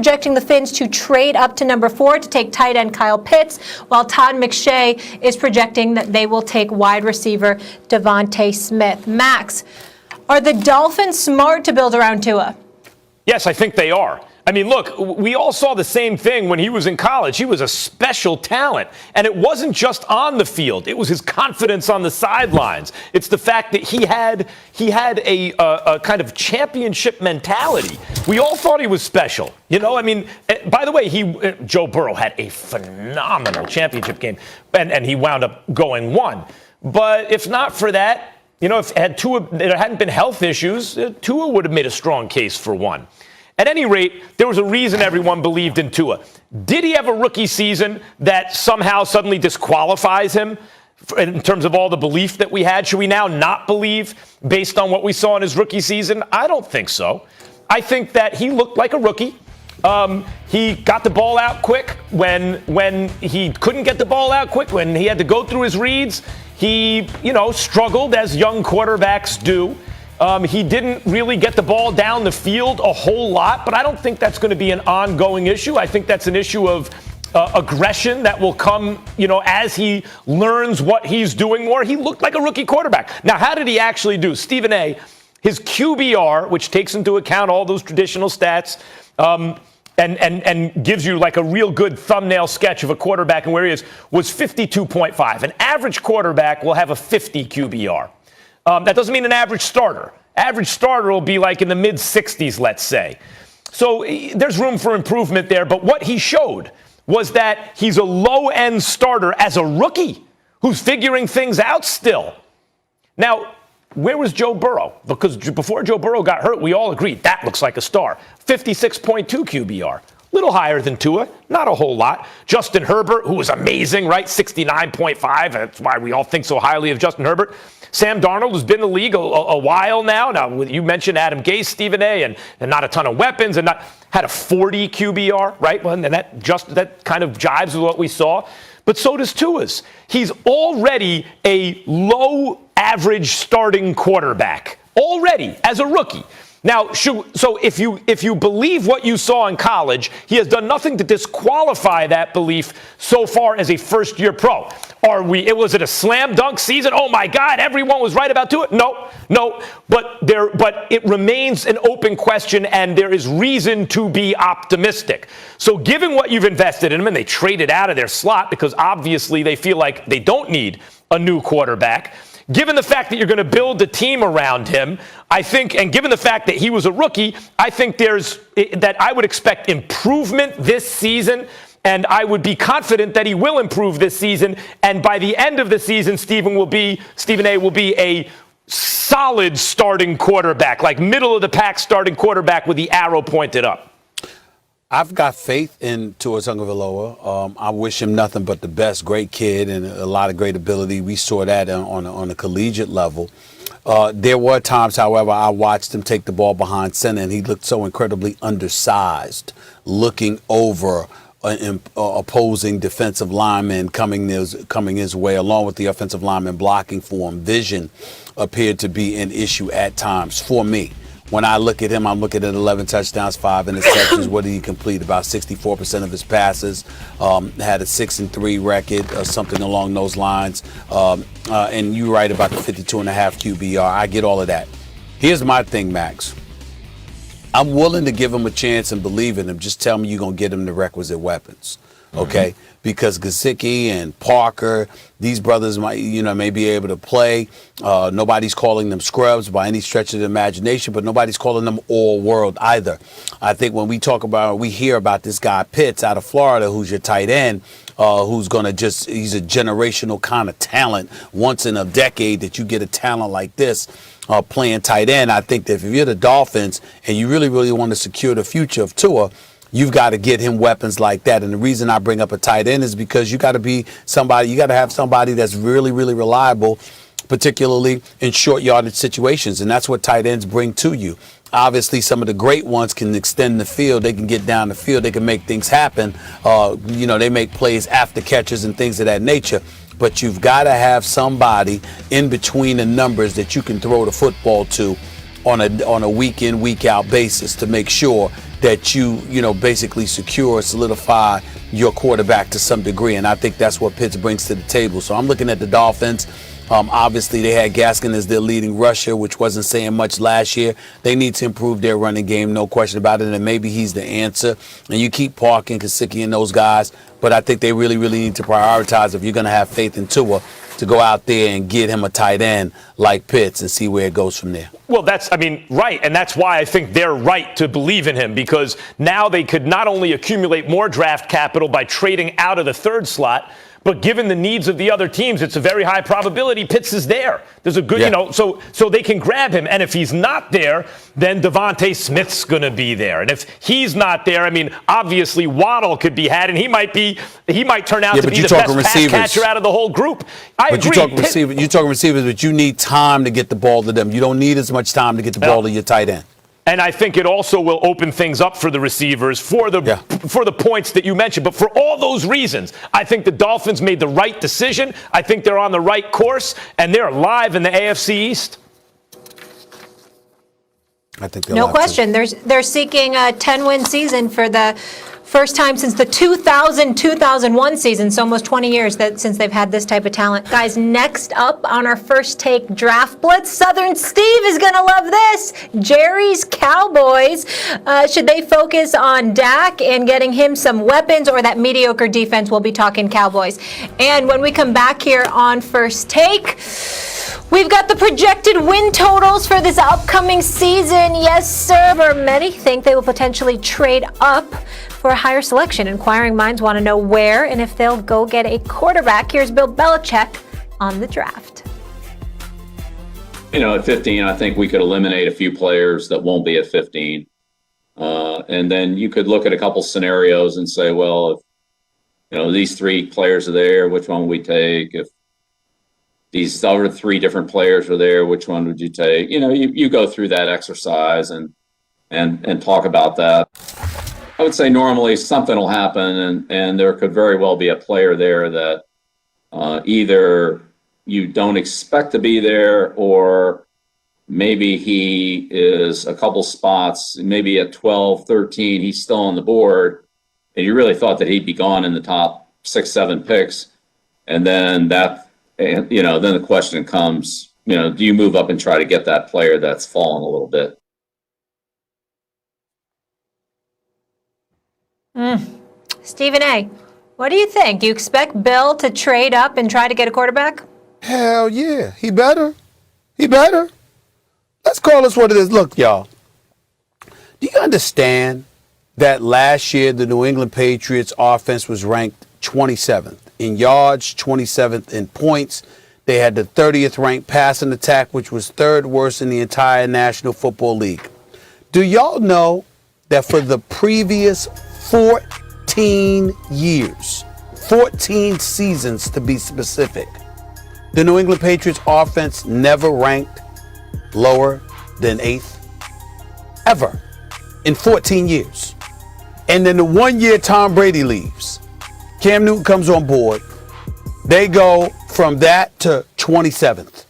projecting the Fins to trade up to number 4 to take tight end Kyle Pitts, while Todd McShay is projecting that they will take wide receiver Devontae Smith. Max, are the Dolphins smart to build around Tua? Yes, I think they are. I mean, look, we all saw the same thing when he was in college. He was a special talent, and it wasn't just on the field. It was his confidence on the sidelines. It's the fact that he had a kind of championship mentality. We all thought he was special. You know, I mean, by the way, Joe Burrow had a phenomenal championship game, and he wound up going 1. But if not for that, you know, if there hadn't been health issues, Tua would have made a strong case for 1. At any rate, there was a reason everyone believed in Tua. Did he have a rookie season that somehow suddenly disqualifies him in terms of all the belief that we had? Should we now not believe based on what we saw in his rookie season? I don't think so. I think that he looked like a rookie. He got the ball out quick when he couldn't get the ball out quick, when he had to go through his reads. He, struggled as young quarterbacks do. He didn't really get the ball down the field a whole lot, but I don't think that's going to be an ongoing issue. I think that's an issue of aggression that will come, as he learns what he's doing more. He looked like a rookie quarterback. Now, how did he actually do? Stephen A., his QBR, which takes into account all those traditional stats, and gives you like a real good thumbnail sketch of a quarterback and where he is, was 52.5. An average quarterback will have a 50 QBR. That doesn't mean an average starter. Average starter will be like in the mid-60s, let's say. So there's room for improvement there. But what he showed was that he's a low-end starter as a rookie who's figuring things out still. Now, where was Joe Burrow? Because before Joe Burrow got hurt, we all agreed that looks like a star. 56.2 QBR. Little higher than Tua, not a whole lot. Justin Herbert, who was amazing, right? 69.5. That's why we all think so highly of Justin Herbert. Sam Darnold has been in the league a while now. Now, you mentioned Adam Gase, Stephen A., and not a ton of weapons, and had a 40 QBR, right? Well, and that kind of jives with what we saw. But so does Tua's. He's already a low average starting quarterback, already, as a rookie. Now, so if you believe what you saw in college, he has done nothing to disqualify that belief so far as a first-year pro. Was it a slam dunk season? Oh my God, everyone was right about Tua? No. But it remains an open question, and there is reason to be optimistic. So, given what you've invested in him, and they traded out of their slot because obviously they feel like they don't need a new quarterback. Given the fact that you're going to build the team around him, I think, and given the fact that he was a rookie, I think that I would expect improvement this season, and I would be confident that he will improve this season. And by the end of the season, Stephen A. will be a solid starting quarterback, like middle of the pack starting quarterback with the arrow pointed up. I've got faith in Tua Tagovailoa. I wish him nothing but the best. Great kid and a lot of great ability. We saw that on a collegiate level. There were times, however, I watched him take the ball behind center, and he looked so incredibly undersized, looking over opposing defensive linemen coming his way, along with the offensive linemen blocking for him. Vision appeared to be an issue at times for me. When I look at him, I'm looking at 11 touchdowns, 5 interceptions. What did he complete? About 64% of his passes. Had a 6-3 record or something along those lines. And you're right about the 52.5 QBR. I get all of that. Here's my thing, Max. I'm willing to give him a chance and believe in him. Just tell me you're going to get him the requisite weapons. Okay? Mm-hmm. Because Gesicki and Parker, these brothers may be able to play. Nobody's calling them scrubs by any stretch of the imagination, but nobody's calling them all world either. I think when we hear about this guy Pitts out of Florida, who's your tight end, he's a generational kind of talent. Once in a decade that you get a talent like this playing tight end. I think that if you're the Dolphins and you really, really want to secure the future of Tua, you've got to get him weapons like that. And the reason I bring up a tight end is because you got to have somebody that's really, really reliable, particularly in short yardage situations. And that's what tight ends bring to you. Obviously, some of the great ones can extend the field. They can get down the field. They can make things happen. They make plays after catches and things of that nature. But you've got to have somebody in between the numbers that you can throw the football to on a week in, week out basis to make sure that you know, basically secure or solidify your quarterback to some degree. And I think that's what Pitts brings to the table. So I'm looking at the Dolphins. Obviously, they had Gaskin as their leading rusher, which wasn't saying much last year. They need to improve their running game, no question about it, and maybe he's the answer. And you keep Parkin, Kasicki, and those guys, but I think they really, really need to prioritize, if you're going to have faith in Tua, to go out there and get him a tight end like Pitts and see where it goes from there. Well, right. And that's why I think they're right to believe in him, because now they could not only accumulate more draft capital by trading out of the third slot, but given the needs of the other teams, it's a very high probability Pitts is there. There's a good, so they can grab him. And if he's not there, then Devontae Smith's going to be there. And if he's not there, I mean, obviously Waddle could be had, and he might turn out to be the best pass catcher out of the whole group. I agree. You're talking receivers, but you need time to get the ball to them. You don't need as much time to get the ball to your tight end. And I think it also will open things up for the receivers for the points that you mentioned. But for all those reasons, I think the Dolphins made the right decision. I think they're on the right course, and they're live in the AFC East. I think no question. They're seeking a 10-win season for the first time since the 2000-2001 season, so almost 20 years since they've had this type of talent. Guys, next up on our First Take Draft Blitz, Southern Steve is going to love this. Jerry's Cowboys. Should they focus on Dak and getting him some weapons, or that mediocre defense? We'll be talking Cowboys. And when we come back here on First Take, we've got the projected win totals for this upcoming season. Yes, sir. Where many think they will potentially trade up for a higher selection. Inquiring minds want to know where and if they'll go get a quarterback. Here's Bill Belichick on the draft. You know, at 15, I think we could eliminate a few players that won't be at 15. And then you could look at a couple scenarios and say, well, if, you know, these three players are there, which one would we take? If these other three different players are there, which one would you take? You know, you go through that exercise and talk about that. I would say normally something will happen, and there could very well be a player there that either you don't expect to be there, or maybe he is a couple spots, maybe at 12, 13, he's still on the board, and you really thought that he'd be gone in the top 6, 7 picks. And then then the question comes, you know, do you move up and try to get that player that's fallen a little bit? Stephen A., what do you think? Do you expect Bill to trade up and try to get a quarterback? Hell yeah. He better. Let's call this what it is. Look, y'all, do you understand that last year the New England Patriots offense was ranked 27th in yards, 27th in points? They had the 30th ranked passing attack, which was third worst in the entire National Football League. Do y'all know that for the previous 14 years, 14 seasons to be specific, the New England Patriots offense never ranked lower than 8th? Ever. In 14 years. And then the 1 year Tom Brady leaves, Cam Newton comes on board, they go from that to 27th,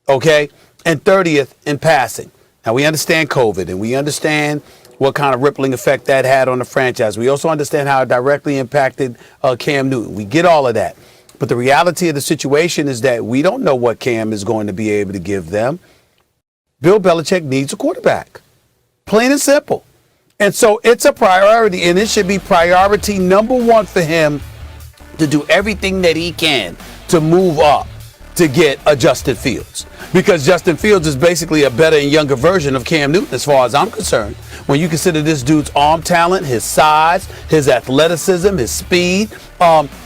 okay, and 30th in passing. Now, we understand COVID, and we understand what kind of rippling effect that had on the franchise. We also understand how it directly impacted Cam Newton. We get all of that. But the reality of the situation is that we don't know what Cam is going to be able to give them. Bill Belichick needs a quarterback. Plain and simple. And so it's a priority, and it should be priority number one for him to do everything that he can to move up to get a Justin Fields. Because Justin Fields is basically a better and younger version of Cam Newton as far as I'm concerned. When you consider this dude's arm talent, his size, his athleticism, his speed,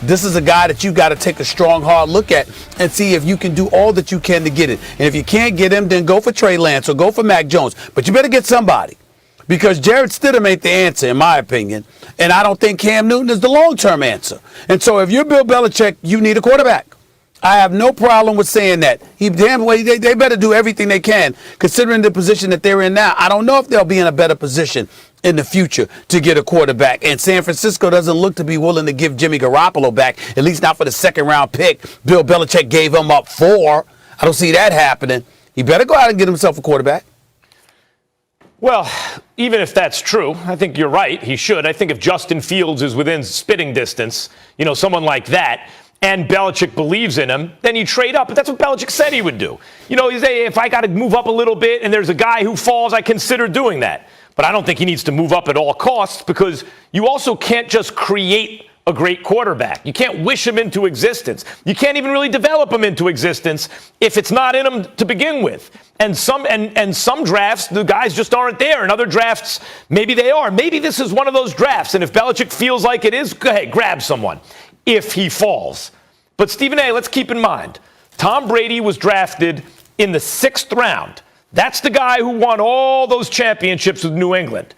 this is a guy that you got to take a strong, hard look at and see if you can do all that you can to get it. And if you can't get him, then go for Trey Lance or go for Mac Jones. But you better get somebody. Because Jarrett Stidham ain't the answer, in my opinion. And I don't think Cam Newton is the long-term answer. And so if you're Bill Belichick, you need a quarterback. I have no problem with saying that. They better do everything they can, considering the position that they're in now. I don't know if they'll be in a better position in the future to get a quarterback. And San Francisco doesn't look to be willing to give Jimmy Garoppolo back, at least not for the second-round pick Bill Belichick gave him up for. I don't see that happening. He better go out and get himself a quarterback. Well, even if that's true, I think you're right. He should. I think if Justin Fields is within spitting distance, someone like that, and Belichick believes in him, then you trade up. But that's what Belichick said he would do. He's if I got to move up a little bit and there's a guy who falls, I consider doing that. But I don't think he needs to move up at all costs, because you also can't just create a great quarterback. You can't wish him into existence. You can't even really develop him into existence if it's not in him to begin with. And some drafts, the guys just aren't there. In other drafts, maybe they are. Maybe this is one of those drafts. And if Belichick feels like it is, go ahead, grab someone if he falls. But Stephen A., let's keep in mind, Tom Brady was drafted in the 6th round. That's the guy who won all those championships with New England.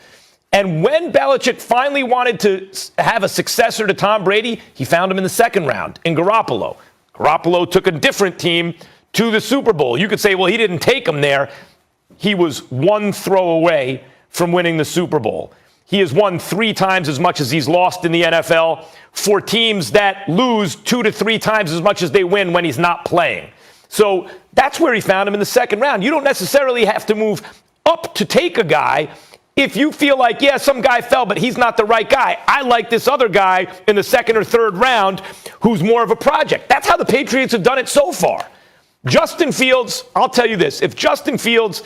And when Belichick finally wanted to have a successor to Tom Brady, he found him in the 2nd round in Garoppolo. Garoppolo took a different team to the Super Bowl. You could say, well, he didn't take him there. He was one throw away from winning the Super Bowl. He has won 3 times as much as he's lost in the NFL for teams that lose 2 to 3 times as much as they win when he's not playing. So that's where he found him in the 2nd round. You don't necessarily have to move up to take a guy if you feel like, yeah, some guy fell, but he's not the right guy. I like this other guy in the 2nd or 3rd round who's more of a project. That's how the Patriots have done it so far. Justin Fields, I'll tell you this. If Justin Fields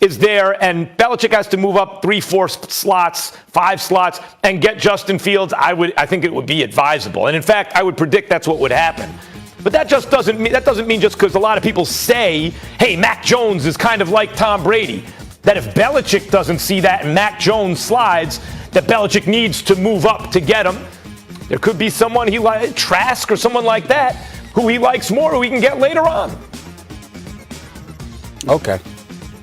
is there and Belichick has to move up 3, 4 slots, 5 slots, and get Justin Fields, I think it would be advisable. And in fact, I would predict that's what would happen. But that doesn't mean just because a lot of people say, hey, Mac Jones is kind of like Tom Brady, that if Belichick doesn't see that and Mac Jones slides, that Belichick needs to move up to get him. There could be someone he likes, Trask or someone like that, who he likes more, who he can get later on. Okay.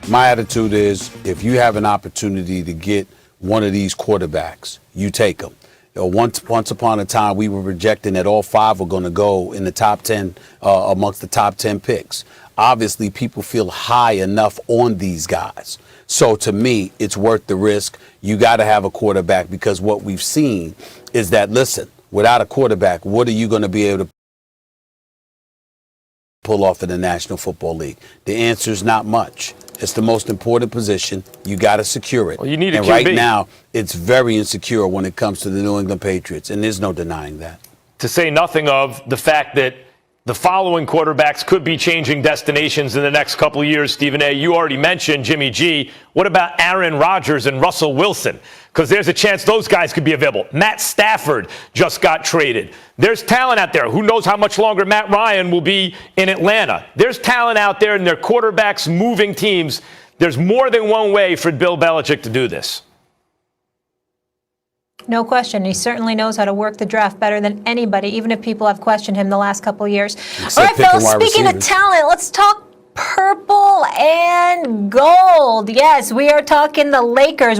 My attitude is, if you have an opportunity to get one of these quarterbacks, you take them. Once upon a time, we were projecting that all 5 were going to go in the top 10, amongst the top 10 picks. Obviously, people feel high enough on these guys. So to me, it's worth the risk. You got to have a quarterback, because what we've seen is that, listen, without a quarterback, what are you going to be able to pull off in the National Football League? The answer is not much. It's the most important position. You got to secure it. Well, you need a and QB. Right now, it's very insecure when it comes to the New England Patriots, and there's no denying that. To say nothing of the fact that the following quarterbacks could be changing destinations in the next couple of years, Stephen A. You already mentioned Jimmy G. What about Aaron Rodgers and Russell Wilson? Because there's a chance those guys could be available. Matt Stafford just got traded. There's talent out there. Who knows how much longer Matt Ryan will be in Atlanta? There's talent out there, and their quarterbacks moving teams. There's more than one way for Bill Belichick to do this. No question. He certainly knows how to work the draft better than anybody, even if people have questioned him the last couple of years. All right, Phil, speaking of talent, let's talk purple and gold. Yes, we are talking the Lakers.